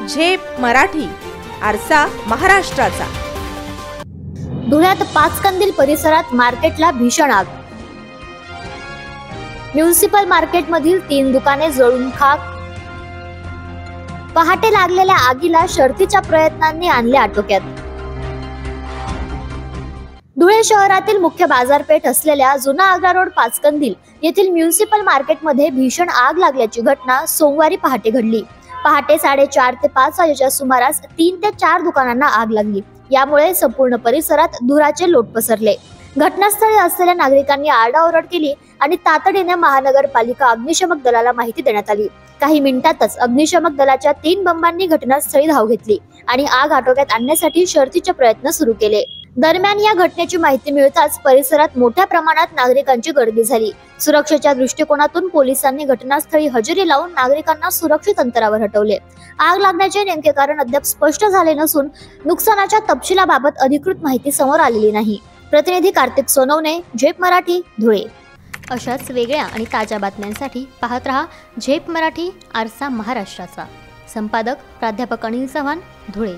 झेप मराठी, आरसा महाराष्ट्राचा। धुळ्यात पाचकंदील परिसरात मार्केटला भीषण आग। म्युनिसिपल मार्केटमधील 3 दुकाने जळून खाक। पहाटे लागलेल्या आगीला शर्थीच्या प्रयत्नांनी आणले आटोक्यात। धुळे शहरातील मुख्य बाजारपेठ असलेल्या जुना आग्रा रोड पाचकंदील येथील म्युनिसिपल मार्केटमध्ये भीषण आग लागल्याची घटना सोमवारी पहाटे घडली। पहाटे 4:30 ते 5 वाजेच्या सुमारास 3 ते 4 दुकानांना आग लागली। यामुळे संपूर्ण परिसरात धुराचे लोट पसरले। घटनास्थळी असलेल्या नागरिकांनी आरडाओरड केली आणि तातडीने महानगरपालिका अग्निशमक दलाला माहिती देण्यात आली। काही मिनिटातच अग्निशमक दलाच्या 3 बंबांनी घटनास्थळी धाव घेतली आणि आग आटोक्यात आणण्यासाठी शर्थीचे प्रयत्न सुरू केले। दरम्यान या घटनेची माहिती मिळताच परिसरात मोठ्या प्रमाणात नागरिकांची गर्दी झाली। सुरक्षेच्या दृष्टिकोनातून पोलिसांनी घटनास्थळी हजेरी लावून नागरिकांना सुरक्षित अंतरावर हटवले। आग लागण्याचे नेमके कारण अद्याप स्पष्ट झाले नसून नुकसानाच्या तपशिलाबाबत अधिकृत माहिती समोर आलेली नाही। प्रतिनिधी कार्तिक सोनवणे, झेप मराठी, धुळे। अशाच वेगळ्या आणि ताज्या बातम्यांसाठी पाहत रहा झेप मराठी, आरसा महाराष्ट्राचा। संपादक प्राध्यापक अनिल चव्हाण, धुळे।